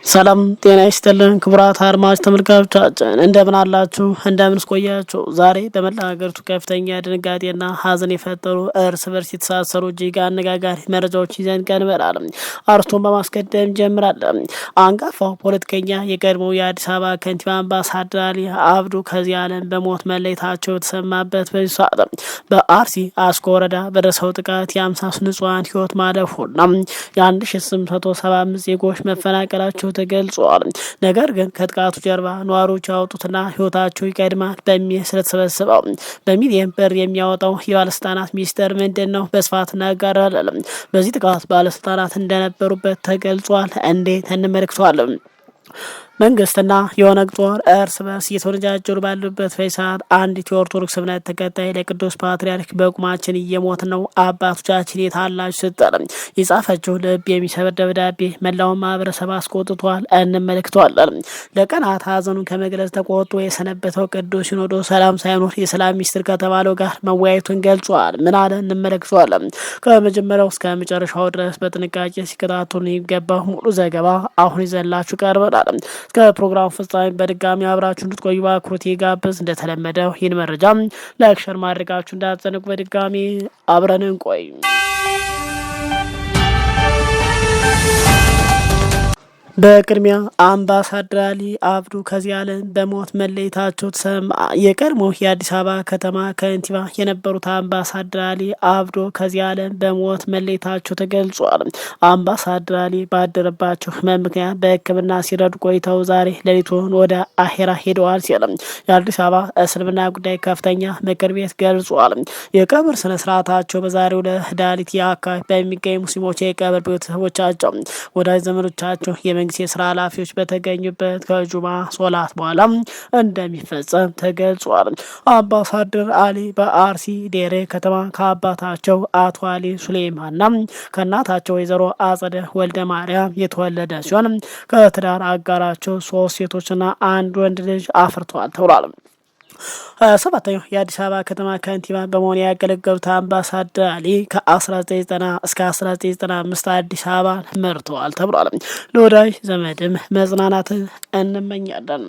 ሰላም ጤና ይስጥልን ክቡራት አድማጭ ተመልካቾቻችን እንደምን አላችሁ? እንደምን ቆያችሁ? ዛሬ በመላ ሀገሪቱ ከፍተኛ ድንጋጤና ሀዘን የፈጠሩ እርስ በርስ የተሳሰሩ እጅግ አነጋጋሪ መረጃዎች ይዘን ቀርበናል። አርስቶን በማስቀደም እንጀምራለን። አንጋፋው ፖለቲከኛ የቀድሞው የአዲስ አበባ ከንቲባ አምባሳደር አሊ አብዱ ከዚህ ዓለም በሞት መለየታቸው የተሰማበት በዚህ ሰዓት በአርሲ አስኮ ወረዳ በደረሰው ጥቃት የ50 ንጹሃን ህይወት ማለፉና የ1875 ዜጎች መፈናቀላቸው ተገልጿል። ነገር ግን ከጥቃቱ ጀርባ ነዋሪዎች ያወጡትና ህይወታቸው ይቀድማል በሚል ስለተሰበሰበው በሚሊዮን ብር የሚያወጣው የባለስልጣናት ሚስጥር ምንድን ነው? በስፋት እናጋራለን። በዚህ ጥቃት ባለስልጣናት እንደነበሩበት ተገልጿል። እንዴት እንመለከተዋለን? መንግስትና የኦነግ ጦር እርስ በርስ እየተወነጃጀሉ ባሉበት ሰዓት አንዲት የኦርቶዶክስ እምነት ተከታይ ለቅዱስ ፓትርያርክ በቁማችን እየሞት ነው አባቶቻችን የታላችሁ ስትል የጻፈችው ልብ የሚሰብር ደብዳቤ መላውን ማህበረሰብ አስቆጥቷል። እንመለከተዋለን። ለቀናት ሀዘኑን ከመግለጽ ተቆጥቶ የሰነበተው ቅዱስ ሲኖዶስ ሰላም ሳይኖር የሰላም ሚኒስትር ከተባለው ጋር መወያየቱን ገልጿል። ምን አለ? እንመለከተዋለን። ከመጀመሪያው እስከ መጨረሻው ድረስ በጥንቃቄ ሲከታተሉ የሚገባው ሙሉ ዘገባ አሁን ይዘላችሁ ቀርበናል። ከፕሮግራሙ ፍጻሜ በድጋሚ አብራችሁ እንድትቆዩ በአክብሮት ጋብዝ። እንደተለመደው ይህን መረጃ ላይክ፣ ሸር ማድረጋችሁ እንዳትዘነጉ። በድጋሚ አብረን እንቆይ። በቅድሚያ አምባሳደር አሊ አብዱ ከዚህ ዓለም በሞት መለየታቸው ተሰማ። የቀድሞ የአዲስ አበባ ከተማ ከንቲባ የነበሩት አምባሳደር አሊ አብዱ ከዚህ ዓለም በሞት መለየታቸው ተገልጿል። አምባሳደር አሊ ባደረባቸው ህመም ምክንያት በሕክምና ሲረዱ ቆይተው ዛሬ ሌሊቱን ወደ አሄራ ሄደዋል ሲል የአዲስ አበባ እስልምና ጉዳይ ከፍተኛ ምክር ቤት ገልጿል። የቀብር ስነ ስርዓታቸው በዛሬው ለዳሊት አካባቢ በሚገኙ ሙስሊሞች የቀብር ቤተሰቦቻቸው፣ ወዳጅ ዘመዶቻቸው፣ መንግስት የስራ ኃላፊዎች በተገኙበት ከጁማ ሶላት በኋላ እንደሚፈጸም ተገልጿል። አምባሳደር አሊ በአርሲ ዴሬ ከተማ ከአባታቸው አቶ አሊ ሱሌማንና ከእናታቸው ወይዘሮ አጸደ ወልደ ማርያም የተወለደ ሲሆን ከትዳር አጋራቸው 3 ሴቶችና 1 ወንድ ልጅ አፍርተዋል ተብሏል። 7ኛው የአዲስ አበባ ከተማ ከንቲባ በመሆን ያገለገሉት አምባሳደር አሊ ከ1990 እስከ 1995 አዲስ አበባ መርተዋል ተብሏል። ለወዳጅ ዘመድም መጽናናትን እንመኛለን።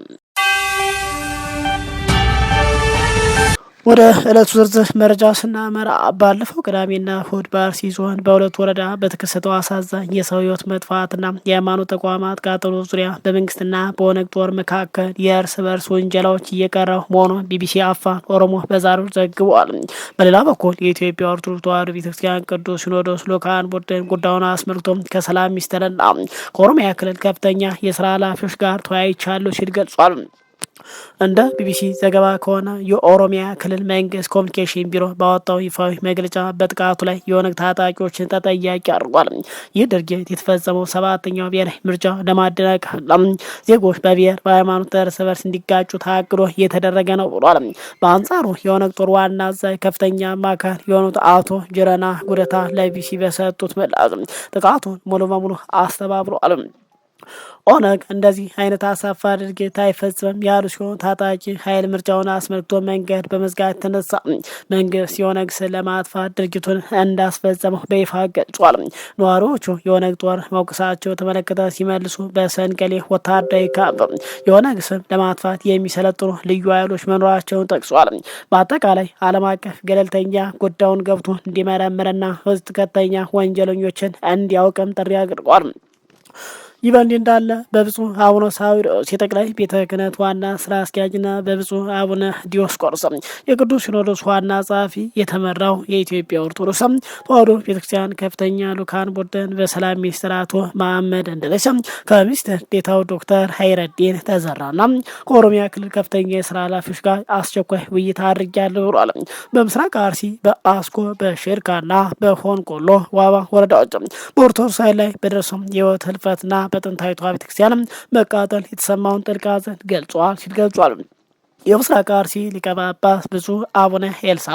ወደ ዕለቱ ዝርዝር መረጃ ስናመራ ባለፈው ቅዳሜና እሁድ በአርሲ ዞን በሁለት ወረዳ በተከሰተው አሳዛኝ የሰው ህይወት መጥፋትና የሃይማኖት ተቋማት ቃጠሎ ዙሪያ በመንግስትና በኦነግ ጦር መካከል የእርስ በርስ ወንጀላዎች እየቀረው መሆኑን ቢቢሲ አፋን ኦሮሞ በዛሬው ዘግቧል። በሌላ በኩል የኢትዮጵያ ኦርቶዶክስ ተዋሕዶ ቤተክርስቲያን ቅዱስ ሲኖዶስ ልዑካን ቡድን ጉዳዩን አስመልክቶ ከሰላም ሚኒስቴርና ከኦሮሚያ ክልል ከፍተኛ የስራ ኃላፊዎች ጋር ተወያይቻለሁ ሲል ገልጿል። እንደ ቢቢሲ ዘገባ ከሆነ የኦሮሚያ ክልል መንግስት ኮሚኒኬሽን ቢሮ ባወጣው ይፋዊ መግለጫ በጥቃቱ ላይ የኦነግ ታጣቂዎችን ተጠያቂ አድርጓል። ይህ ድርጊት የተፈጸመው 7ኛው ብሔራዊ ምርጫ ለማደናቀፍ ዜጎች በብሔር በሃይማኖት እርስ በርስ እንዲጋጩ ታቅዶ እየተደረገ ነው ብሏል። በአንጻሩ የኦነግ ጦር ዋና አዛዥ ከፍተኛ አማካሪ የሆኑት አቶ ጅረና ጉደታ ለቢቢሲ በሰጡት ምላሽ ጥቃቱን ሙሉ በሙሉ አስተባብሏል። ኦነግ እንደዚህ አይነት አሳፋሪ ድርጊት አይፈጽምም ያሉ ሲሆን ታጣቂ ኃይል ምርጫውን አስመልክቶ መንገድ በመዝጋት የተነሳ መንግስት የኦነግ ስም ለማጥፋት ድርጊቱን እንዳስፈጸመው በይፋ ገልጿል። ነዋሪዎቹ የኦነግ ጦር መውቀሳቸው ተመለከተ ሲመልሱ በሰንቀሌ ወታደራዊ ካምፕ የኦነግ ስም ለማጥፋት የሚሰለጥኑ ልዩ ኃይሎች መኖራቸውን ጠቅሷል። በአጠቃላይ ዓለም አቀፍ ገለልተኛ ጉዳዩን ገብቶ እንዲመረምርና ህዝብ ቀጥተኛ ወንጀለኞችን እንዲያውቅም ጥሪ አድርጓል። ይህ በእንዲህ እንዳለ በብፁዕ አቡነ ሳዊሮስ የጠቅላይ ቤተ ክህነት ዋና ስራ አስኪያጅና በብፁዕ አቡነ ዲዮስቆሮስ የቅዱስ ሲኖዶስ ዋና ጸሐፊ የተመራው የኢትዮጵያ ኦርቶዶክስ ተዋሕዶ ቤተክርስቲያን ከፍተኛ ልዑካን ቡድን በሰላም ሚኒስትር አቶ መሐመድ እንደለሰ ከሚኒስትር ዴኤታው ዶክተር ሀይረዲን ተዘራና ከኦሮሚያ ክልል ከፍተኛ የስራ ኃላፊዎች ጋር አስቸኳይ ውይይት አድርጌያለሁ ብሏል። በምስራቅ አርሲ በአስኮ በሽርካና በሆንቆሎ ዋባ ወረዳዎች በኦርቶዶክስ ኃይል ላይ በደረሰው የህይወት ህልፈትና በጥንታዊቷ ቤተክርስቲያን መቃጠል የተሰማውን ጥልቅ ሐዘን ገልጿል ሲል ገልጿል። የምስራቅ አርሲ ሊቀ ጳጳስ ብፁዕ አቡነ ኤልሳ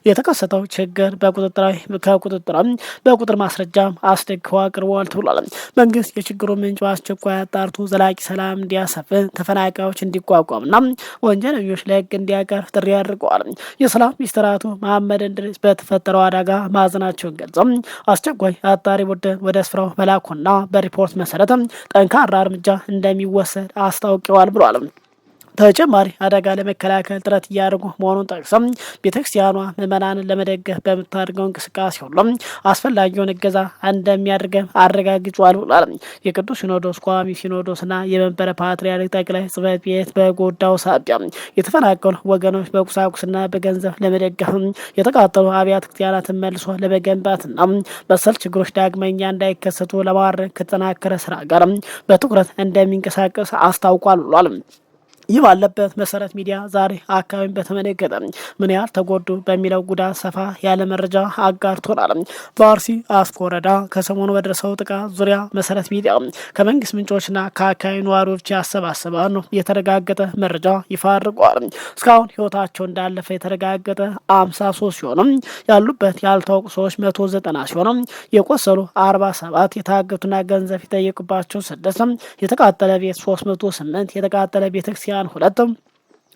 የተከሰተው ችግር በቁጥር ማስረጃ አስደግፈው አቅርበዋል ተብሏል። መንግስት የችግሩ ምንጭ በአስቸኳይ አጣርቶ ዘላቂ ሰላም እንዲያሰፍን፣ ተፈናቃዮች እንዲቋቋምና ወንጀለኞች ለህግ እንዲያቀርብ ጥሪ አድርገዋል። የሰላም ሚኒስትር አቶ መሐመድ እንድሪስ በተፈጠረው አደጋ ማዘናቸውን ገልጸው አስቸኳይ አጣሪ ቡድን ወደ ስፍራው መላኩና በሪፖርት መሰረት ጠንካራ እርምጃ እንደሚወሰድ አስታውቀዋል ብሏል። ተጨማሪ አደጋ ለመከላከል ጥረት እያደረጉ መሆኑን ጠቅሰው ቤተክርስቲያኗ ምዕመናንን ለመደገፍ በምታደርገው እንቅስቃሴ ሁሉ አስፈላጊውን እገዛ እንደሚያደርግ አረጋግጧል ብሏል። የቅዱስ ሲኖዶስ ቋሚ ሲኖዶስና የመንበረ ፓትርያርክ ጠቅላይ ጽሕፈት ቤት በጎዳው ሳቢያ የተፈናቀሉ ወገኖች በቁሳቁስና በገንዘብ ለመደገፍ የተቃጠሉ አብያተ ክርስቲያናትን መልሶ ለመገንባትና መሰል ችግሮች ዳግመኛ እንዳይከሰቱ ለማድረግ ከተጠናከረ ስራ ጋር በትኩረት እንደሚንቀሳቀስ አስታውቋል ብሏል። ይህ ባለበት መሰረት ሚዲያ ዛሬ አካባቢን በተመለከተ ምን ያህል ተጎዱ በሚለው ጉዳት ሰፋ ያለ መረጃ አጋርቶናል። በአርሲ አስኮ ወረዳ ከሰሞኑ በደረሰው ጥቃት ዙሪያ መሰረት ሚዲያ ከመንግስት ምንጮችና ከአካባቢ ነዋሪዎች ያሰባሰባል ነው የተረጋገጠ መረጃ ይፋ አድርጓል። እስካሁን ህይወታቸው እንዳለፈ የተረጋገጠ 53 ሲሆኑ ያሉበት ያልታወቁ ሰዎች 190 ሲሆኑ የቆሰሉ 47፣ የታገቱና ገንዘብ የጠየቁባቸው 6፣ የተቃጠለ ቤት 308፣ የተቃጠለ ቤተክርስቲያን 2፣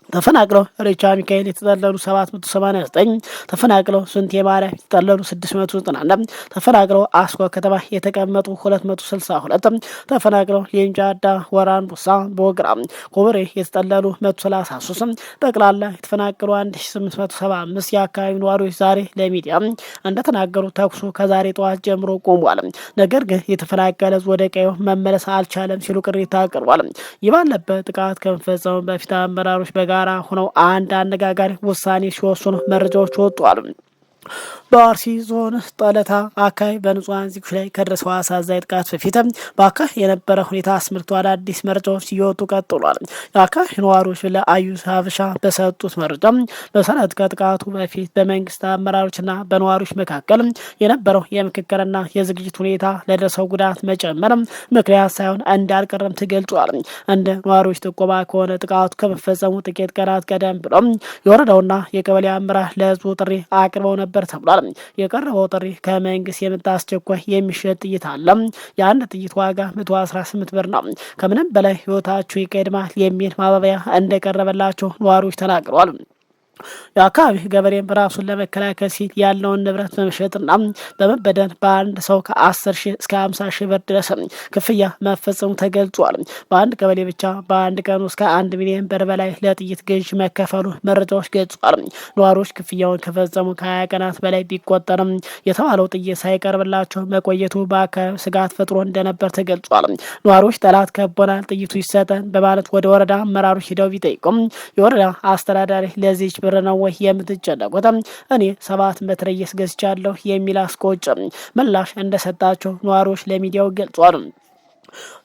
ተፈናቅለው ሬቻ ሚካኤል የተጠለሉ 789፣ ተፈናቅለው ስንት የማርያም የተጠለሉ 691፣ ተፈናቅለው አስኮ ከተማ የተቀመጡ 262፣ ተፈናቅለው ሌንጫዳ፣ ወራን ቡሳ፣ ቦግራ፣ ኮበሬ የተጠለሉ 133፣ ጠቅላላ የተፈናቀሉ 1875 የአካባቢ ነዋሪዎች ዛሬ ለሚዲያ እንደተናገሩ ተኩሱ ከዛሬ ጠዋት ጀምሮ ቆሟል። ነገር ግን የተፈናቀለ ወደ ቀዩ መመለስ አልቻለም ሲሉ ቅሬታ አቅርቧል። ይህ ባለበት ጥቃት ከመፈጸሙ በፊት አመራሮች በጋራ ሆነው አንድ አነጋጋሪ ውሳኔ ሲወስኑ መረጃዎች ወጥቷል። በአርሲ ዞን ጠለታ አካባቢ በንጹሃን ዜጎች ላይ ከደረሰው አሳዛኝ ጥቃት በፊት በአካባቢ የነበረ ሁኔታ አስመልክቶ አዳዲስ መረጃዎች እየወጡ ቀጥሏል። የአካባቢ ነዋሪዎች ለአዩስ ሀበሻ በሰጡት መረጃ መሰረት ከጥቃቱ በፊት በመንግስት አመራሮችና በነዋሪዎች መካከል የነበረው የምክክርና የዝግጅት ሁኔታ ለደረሰው ጉዳት መጨመር ምክንያት ሳይሆን እንዳልቀረም ተገልጿል። እንደ ነዋሪዎች ጥቆማ ከሆነ ጥቃቱ ከመፈጸሙ ጥቂት ቀናት ቀደም ብሎ የወረዳውና የቀበሌ አመራር ለህዝቡ ጥሪ አቅርበው ነበር ተብሏል። የቀረበው ጥሪ ከመንግስት የመጣ አስቸኳይ የሚሸጥ ጥይት አለ። የአንድ ጥይት ዋጋ 118 ብር ነው። ከምንም በላይ ህይወታችሁ ይቀድማል የሚል ማባበያ እንደቀረበላቸው ነዋሪዎች ተናግረዋል። የአካባቢ ገበሬም ራሱን ለመከላከል ሲል ያለውን ንብረት በመሸጥና በመበደን በአንድ ሰው ከ10 ሺህ እስከ 50 ሺህ ብር ድረስ ክፍያ መፈጸሙ ተገልጿል። በአንድ ቀበሌ ብቻ በአንድ ቀን እስከ 1 ሚሊዮን ብር በላይ ለጥይት ግዥ መከፈሉ መረጃዎች ገልጿል። ነዋሪዎች ክፍያውን ከፈጸሙ ከ20 ቀናት በላይ ቢቆጠርም የተባለው ጥይት ሳይቀርብላቸው መቆየቱ በአካባቢ ስጋት ፈጥሮ እንደነበር ተገልጿል። ነዋሪዎች ጠላት ከቦናል፣ ጥይቱ ይሰጠን በማለት ወደ ወረዳ አመራሮች ሂደው ቢጠይቁም የወረዳ አስተዳዳሪ ለዚች ብር ነው ወይ የምትጨነቁት? እኔ 7 መትረየስ ገዝቻለሁ የሚል አስቆጭ ምላሽ እንደሰጣቸው ነዋሪዎች ለሚዲያው ገልጿል።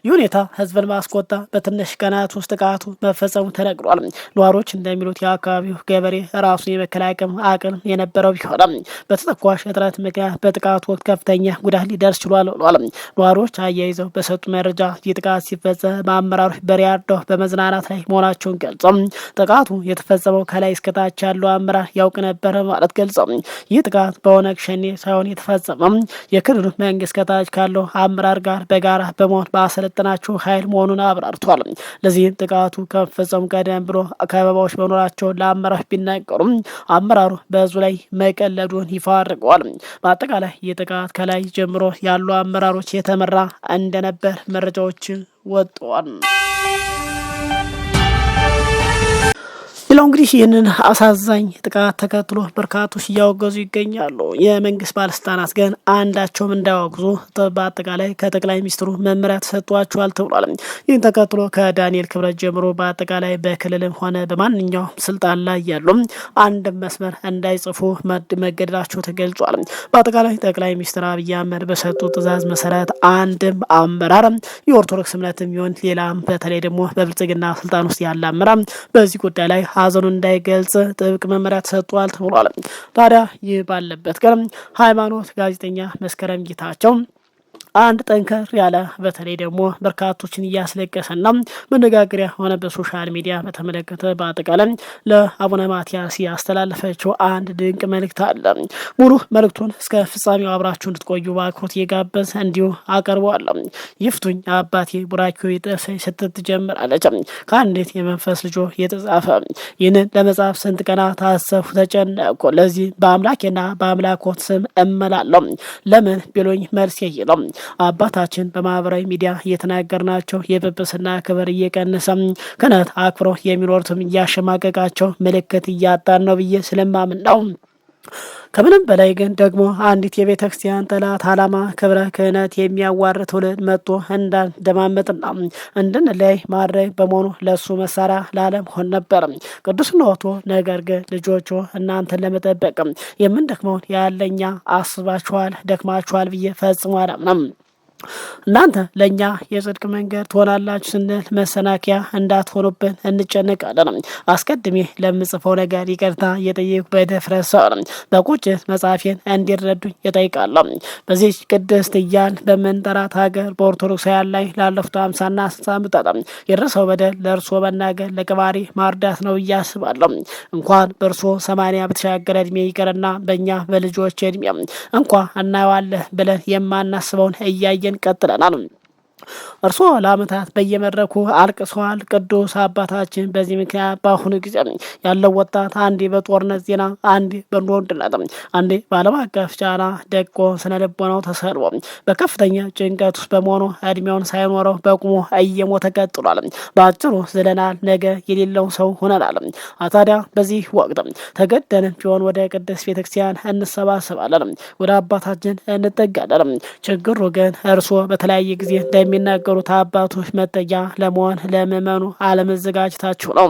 ይህ ሁኔታ ህዝብን ማስቆጣ በትንሽ ቀናት ውስጥ ጥቃቱ መፈጸሙ ተነግሯል። ነዋሪዎች እንደሚሉት የአካባቢው ገበሬ ራሱን የመከላከል አቅም የነበረው ቢሆንም በተተኳሽ እጥረት ምክንያት በጥቃቱ ወቅት ከፍተኛ ጉዳት ሊደርስ ችሏል ብሏል። ነዋሪዎች አያይዘው በሰጡ መረጃ የጥቃት ሲፈጸም በአመራሮች በሪያርዶ በመዝናናት ላይ መሆናቸውን ገልጸው ጥቃቱ የተፈጸመው ከላይ እስከታች ያለው አመራር ያውቅ ነበር ማለት ገልጸው ይህ ጥቃት በኦነግ ሸኔ ሳይሆን የተፈጸመው የክልሉ መንግስት ከታች ካለው አመራር ጋር በጋራ በመሆን ባሰለጠናቸው ኃይል መሆኑን አብራርቷል። ለዚህም ጥቃቱ ከመፈጸሙ ቀደም ብሎ ከበባዎች መኖራቸው ለአመራሮች ቢናገሩም አመራሩ በህዝቡ ላይ መቀለዱን ይፋ አድርገዋል። በአጠቃላይ ይህ ጥቃት ከላይ ጀምሮ ያሉ አመራሮች የተመራ እንደነበር መረጃዎች ወጥተዋል። ሌላው እንግዲህ ይህንን አሳዛኝ ጥቃት ተከትሎ በርካቶች እያወገዙ ይገኛሉ። የመንግስት ባለስልጣናት ግን አንዳቸውም እንዳያወግዙ በአጠቃላይ ከጠቅላይ ሚኒስትሩ መመሪያ ተሰጥቷቸዋል ተብሏል። ይህን ተከትሎ ከዳንኤል ክብረት ጀምሮ በአጠቃላይ በክልልም ሆነ በማንኛውም ስልጣን ላይ ያሉ አንድ መስመር እንዳይጽፉ መገደዳቸው ተገልጿል። በአጠቃላይ ጠቅላይ ሚኒስትር አብይ አህመድ በሰጡ ትዕዛዝ መሰረት አንድም አመራር የኦርቶዶክስ እምነትም ይሆን ሌላም በተለይ ደግሞ በብልጽግና ስልጣን ውስጥ ያለ አመራር በዚህ ጉዳይ ላይ ሀዘኑን እንዳይገልጽ ጥብቅ መመሪያ ተሰጥቷል ተብሏል። ታዲያ ይህ ባለበት ግን ሃይማኖት ጋዜጠኛ መስከረም ጌታቸው አንድ ጠንከር ያለ በተለይ ደግሞ በርካቶችን እያስለቀሰና መነጋገሪያ ሆነ በሶሻል ሚዲያ በተመለከተ በአጠቃላይ ለአቡነ ማትያስ ያስተላለፈችው አንድ ድንቅ መልእክት አለ። ሙሉ መልእክቱን እስከ ፍጻሜው አብራችሁ እንድትቆዩ በአክብሮት እየጋበዝ እንዲሁ አቀርበዋለሁ። ይፍቱኝ አባቴ ቡራኪው ይጥፈኝ ስትል ትጀምራለች። ከአንዲት የመንፈስ ልጆ የተጻፈ ይህንን ለመጻፍ ስንት ቀናት አሰብኩ ተጨነቅኩ። ለዚህ በአምላኬና በአምላኮት ስም እምላለሁ። ለምን ቢሉኝ መልስ የለም። አባታችን በማህበራዊ ሚዲያ እየተናገርናቸው የጵጵስና ክብር እየቀነሰ ክህነት አክብሮ የሚኖሩትም እያሸማቀቃቸው ምልክት እያጣን ነው ብዬ ስለማምን ነው። ከምንም በላይ ግን ደግሞ አንዲት የቤተ ክርስቲያን ጠላት ዓላማ ክብረ ክህነት የሚያዋር ትውልድ መጥቶ እንዳንደማመጥና እንድንለያይ ማድረግ በመሆኑ ለሱ መሳሪያ ላለም ሆን ነበር ቅዱስነቱ። ነገር ግን ልጆቹ እናንተን ለመጠበቅ የምንደክመውን ያለኛ አስባችኋል፣ ደክማችኋል ብዬ ፈጽሞ አላምንም። እናንተ ለእኛ የጽድቅ መንገድ ትሆናላችሁ ስንል መሰናከያ እንዳትሆኑብን እንጨነቃለን። አስቀድሜ ለምጽፈው ነገር ይቅርታ እየጠየቁ በድፍረት ሰው በቁጭት መጻፌን እንዲረዱኝ እጠይቃለሁ። በዚህ ቅድስት እያልን በምንጠራት ሀገር በኦርቶዶክሳውያን ላይ ላለፉት 50ና 60 ዓመታት የደረሰው በደል ለእርሶ መናገር ለቅባሪ ማርዳት ነው ብዬ አስባለሁ። እንኳን በእርሶ 80 በተሻገረ እድሜ ይቅርና በእኛ በልጆች እድሜ እንኳ እናየዋለን ብለን የማናስበውን እያየ ቀጥለናል። እርሶ ለዓመታት በየመድረኩ አልቅሰዋል። ቅዱስ አባታችን በዚህ ምክንያት በአሁኑ ጊዜ ያለው ወጣት አንዴ በጦርነት ዜና፣ አንዴ በኑሮ ውድነት፣ አንዴ በዓለም አቀፍ ጫና ደቆ ስነ ልቦናው ተሰልቦ በከፍተኛ ጭንቀት ውስጥ በመሆኑ እድሜውን ሳይኖረው በቁሙ እየሞተ ቀጥሏል። በአጭሩ ዝለናል፣ ነገ የሌለው ሰው ሆነናል። ታዲያ በዚህ ወቅት ተገደንም ቢሆን ወደ ቅድስት ቤተክርስቲያን እንሰባሰባለን፣ ወደ አባታችን እንጠጋለን። ችግሩ ግን እርሶ በተለያየ ጊዜ እንደሚናገሩት አባቶች መጠጊያ ለመሆን ለምእመኑ አለመዘጋጀታችሁ ነው።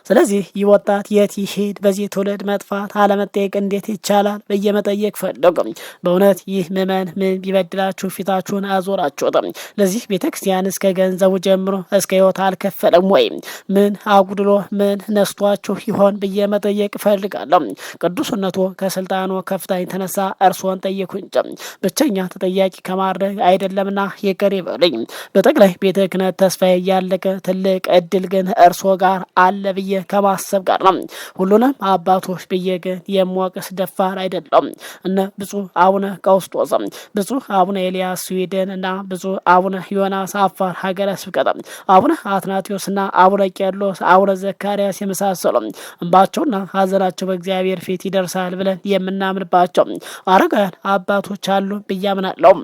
ስለዚህ ይህ ወጣት የት ይሄድ? በዚህ ትውልድ መጥፋት አለመጠየቅ እንዴት ይቻላል? በየመጠየቅ ፈለጉ። በእውነት ይህ ምእመን ምን ቢበድላችሁ ፊታችሁን አዞራችሁትም? ለዚህ ቤተክርስቲያን እስከ ገንዘቡ ጀምሮ እስከ ሕይወት አልከፈለም ወይ? ምን አጉድሎ ምን ነስቷችሁ ይሆን ብዬ መጠየቅ እፈልጋለሁ። ቅዱስነቱ ከስልጣኑ ከፍታ የተነሳ እርስዎን ጠየኩ እንጂ ብቸኛ ተጠያቂ ከማድረግ አይደለምና ይቅር ይበሉኝ። በጠቅላይ ቤተ ክህነት ተስፋዬ ያለቀ ትልቅ እድል ግን እርስዎ ጋር አለ ብዬ ከማሰብ ጋር ነው። ሁሉንም አባቶች ብዬ ግን የምወቅስ ደፋር አይደለም። እነ ብፁዕ አቡነ ቀውስጦስ፣ ብፁዕ አቡነ ኤልያስ ስዊድን እና ብፁዕ አቡነ ዮናስ አፋር ሀገረ ስብከት፣ አቡነ አትናቴዎስና አቡነ ቄርሎስ፣ አቡነ ዘካርያስ የመሳሰሉ እንባቸውና ሀዘናቸው በእግዚአብሔር ፊት ይደርሳል ብለን የምናምንባቸው አረጋውያን አባቶች አሉ ብዬ አምናለሁ።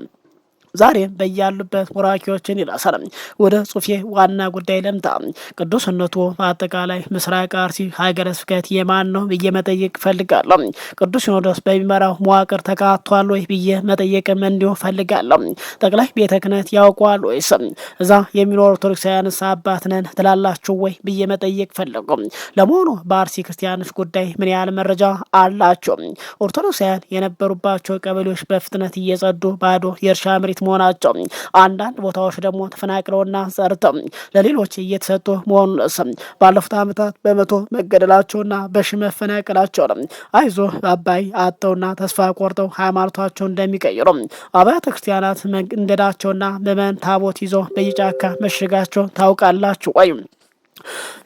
ዛሬም በያሉበት ቡራኪዎችን ይላሳል። ወደ ጽሁፌ ዋና ጉዳይ ለምታ። ቅዱስነቱ በአጠቃላይ ምስራቅ አርሲ ሀገረ ስብከት የማን ነው ብዬ መጠየቅ ፈልጋለሁ። ቅዱስ ሲኖዶስ በሚመራው መዋቅር ተካቷል ወይ ብዬ መጠየቅም እንዲሁ ፈልጋለሁ። ጠቅላይ ቤተ ክህነት ያውቋል ወይስ እዛ የሚኖሩ ኦርቶዶክሳውያንስ አባት ነን ትላላችሁ ወይ ብዬ መጠየቅ ፈለጉ። ለመሆኑ በአርሲ ክርስቲያኖች ጉዳይ ምን ያህል መረጃ አላቸው? ኦርቶዶክሳውያን የነበሩባቸው ቀበሌዎች በፍጥነት እየጸዱ ባዶ የእርሻ መሬት መሆናቸው፣ አንዳንድ ቦታዎች ደግሞ ተፈናቅለውና ጸርተው ለሌሎች እየተሰጡ መሆኑን፣ ባለፉት ዓመታት በመቶ መገደላቸውና በሺ መፈናቀላቸው፣ አይዞ አባይ አጥተውና ተስፋ ቆርጠው ሃይማኖታቸውን እንደሚቀይሩ፣ አብያተ ክርስቲያናት መንገዳቸውና ምዕመን ታቦት ይዘው በየጫካ መሸጋቸው ታውቃላችሁ ወይ?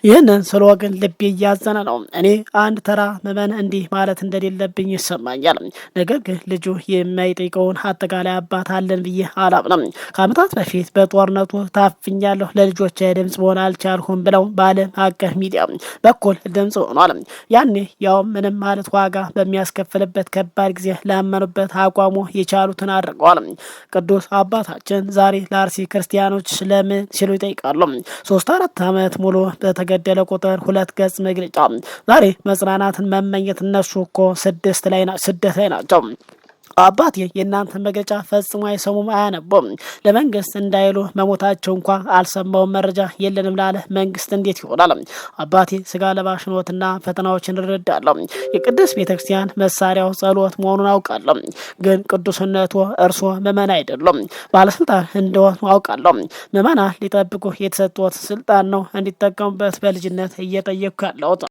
ይህንን ስለ ወገን ልቤ እያዘነ ነው። እኔ አንድ ተራ ምዕመን እንዲህ ማለት እንደሌለብኝ ይሰማኛል። ነገር ግን ልጁ የማይጠይቀውን አጠቃላይ አባት አለን ብዬ አላምንም። ከዓመታት በፊት በጦርነቱ ታፍኛለሁ፣ ለልጆች ድምጽ መሆን አልቻልሁም ብለው በዓለም አቀፍ ሚዲያ በኩል ድምጽ ሆኗል። ያኔ ያው ምንም ማለት ዋጋ በሚያስከፍልበት ከባድ ጊዜ ላመኑበት አቋሙ የቻሉትን አድርገዋል። ቅዱስ አባታችን ዛሬ ለአርሲ ክርስቲያኖች ለምን ሲሉ ይጠይቃሉ። 3-4 ዓመት ሙሉ በተገደለ ቁጥር 2 ገጽ መግለጫ። ዛሬ መጽናናትን መመኘት እነሱ እኮ ስደት ላይ ናቸው። አባቴ የእናንተ መግለጫ ፈጽሞ አይሰሙም አያነቡም። ለመንግስት እንዳይሉ መሞታቸው እንኳ አልሰማውም፣ መረጃ የለንም ላለ መንግስት እንዴት ይሆናል? አባቴ ስጋ ለባሽ ኖትና ፈተናዎችን እረዳለሁ። የቅዱስ ቤተክርስቲያን መሳሪያው ጸሎት መሆኑን አውቃለሁ። ግን ቅዱስነቱ እርሶ ምዕመን አይደሉም፣ ባለስልጣን እንደሆኑ አውቃለሁ። ምዕመናን ሊጠብቁ የተሰጡት ስልጣን ነው እንዲጠቀሙበት በልጅነት እየጠየቅኩ ያለሁት።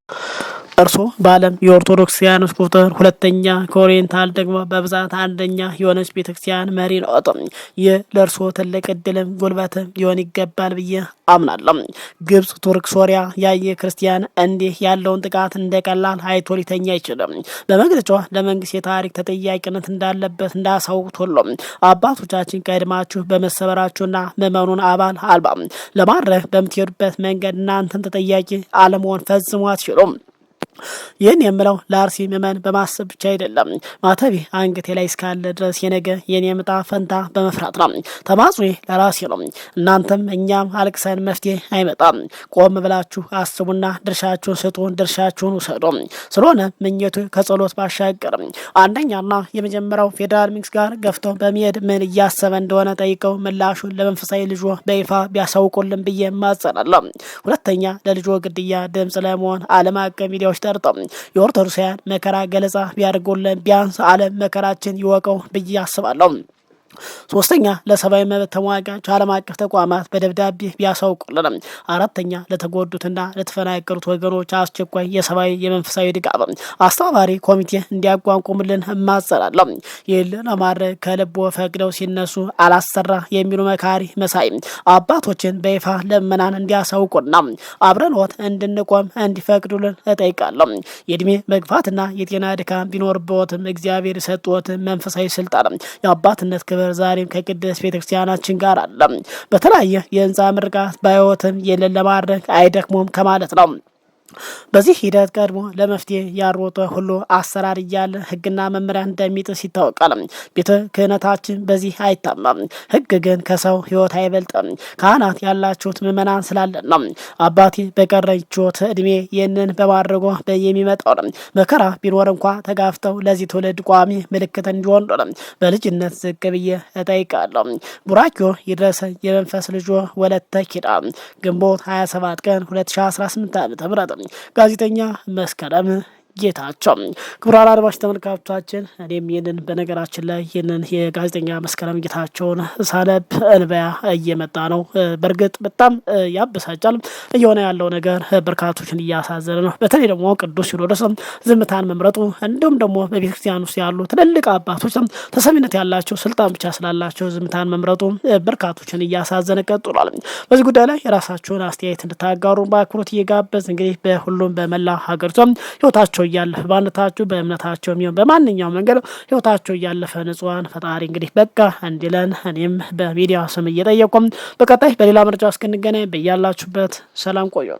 እርሶ በዓለም የኦርቶዶክሳውያኖች ቁጥር ሁለተኛ ከኦሪየንታል ደግሞ በብዛት አንደኛ የሆነች ቤተክርስቲያን መሪ ነው። ይህ ለእርሶ ትልቅ እድልም ጉልበትም ሊሆን ይገባል ብዬ አምናለሁ። ግብጽ፣ ቱርክ፣ ሶሪያ ያየ ክርስቲያን እንዲህ ያለውን ጥቃት እንደቀላል አይቶ ሊተኛ አይችልም። በመግለጫዋ ለመንግስት የታሪክ ተጠያቂነት እንዳለበት እንዳሳውቁት ሁሉ አባቶቻችን ቀድማችሁ በመሰበራችሁና ምዕመኑን አባል አልባ ለማድረግ በምትሄዱበት መንገድ እናንተን ተጠያቂ አለመሆን ፈጽሞ አትችሉም። ይህን የምለው ለአርሲ ምዕመን በማሰብ ብቻ አይደለም። ማተቤ አንገቴ ላይ እስካለ ድረስ የነገ የኔ ምጣ ፈንታ በመፍራት ነው። ተማጽኖ ለራሴ ነው። እናንተም እኛም አልቅሰን መፍትሄ አይመጣም። ቆም ብላችሁ አስቡና ድርሻችሁን ስጡ፣ ድርሻችሁን ውሰዱ። ስለሆነ ምኞቱ ከጸሎት ባሻገር አንደኛና የመጀመሪያው ፌዴራል መንግስት ጋር ገፍቶ በሚሄድ ምን እያሰበ እንደሆነ ጠይቀው ምላሹን ለመንፈሳዊ ልጆ በይፋ ቢያሳውቁልን ብዬ ማጸናለሁ። ሁለተኛ ለልጆ ግድያ ድምጽ ለመሆን ዓለም አቀፍ ሚዲያዎች ጠርተው የኦርቶዶክሳውያን መከራ ገለጻ ቢያደርጉልን ቢያንስ ዓለም መከራችን ይወቀው ብዬ አስባለሁ። ሶስተኛ ለሰብአዊ መብት ተሟጋች ዓለም አቀፍ ተቋማት በደብዳቤ ቢያሳውቁልን። አራተኛ ለተጎዱትና ለተፈናቀሉት ወገኖች አስቸኳይ የሰብአዊ የመንፈሳዊ ድጋፍ አስተባባሪ ኮሚቴ እንዲያቋቁሙልን እማጸናለሁ። ይህን ለማድረግ ከልቦ ፈቅደው ሲነሱ አላሰራ የሚሉ መካሪ መሳይ አባቶችን በይፋ ለምእመናን እንዲያሳውቁና አብረንዎት እንድንቆም እንዲፈቅዱልን እጠይቃለሁ። የእድሜ መግፋትና የጤና ድካም ቢኖርበትም እግዚአብሔር የሰጡት መንፈሳዊ ስልጣን የአባትነት ክብር ዛሬም ከቅድስት ቤተክርስቲያናችን ጋር አለ። በተለያየ የህንፃ ምርቃት ባይወትም የለን ለማድረግ አይደክሙም ከማለት ነው። በዚህ ሂደት ቀድሞ ለመፍትሄ ያሮጠ ሁሉ አሰራር እያለ ህግና መመሪያ እንደሚጥስ ይታወቃል። ቤተ ክህነታችን በዚህ አይታማም። ህግ ግን ከሰው ህይወት አይበልጥም። ካህናት ያላችሁት ምዕመናን ስላለን ነው። አባቴ በቀረችዎት እድሜ ይህንን በማድረጎ የሚመጣው መከራ ቢኖር እንኳ ተጋፍተው ለዚህ ትውልድ ቋሚ ምልክት እንዲሆን በልጅነት ዝቅ ብዬ እጠይቃለሁ። ቡራኪዮ ይድረስ የመንፈስ ልጆ ወለተ ኪዳን ግንቦት 27 ቀን 2018 ዓ.ም ጋዜጠኛ መስከረም ጌታቸው። ክቡራን አድማጭ ተመልካቾቻችን እኔም ይህንን በነገራችን ላይ ይህንን የጋዜጠኛ መስከረም ጌታቸውን ሳነብ እንባያ እየመጣ ነው። በእርግጥ በጣም ያበሳጫል። እየሆነ ያለው ነገር በርካቶችን እያሳዘነ ነው። በተለይ ደግሞ ቅዱስ ሲኖዶስ ዝምታን መምረጡ እንዲሁም ደግሞ በቤተክርስቲያን ውስጥ ያሉ ትልልቅ አባቶች ተሰሚነት ያላቸው ስልጣን ብቻ ስላላቸው ዝምታን መምረጡ በርካቶችን እያሳዘነ ቀጥሏል። በዚህ ጉዳይ ላይ የራሳቸውን አስተያየት እንድታጋሩ በአክብሮት እየጋበዝ እንግዲህ በሁሉም በመላ ሀገሪቷ ህይወታቸው እያለፈ ባንታችሁ በእምነታቸው የሚሆን በማንኛውም መንገድ ህይወታቸው እያለፈ ንጹሃን ፈጣሪ እንግዲህ በቃ እንዲለን እኔም በሚዲያ ስም እየጠየቁም በቀጣይ በሌላ ምርጫ እስክንገናኝ በያላችሁበት ሰላም ቆዩ።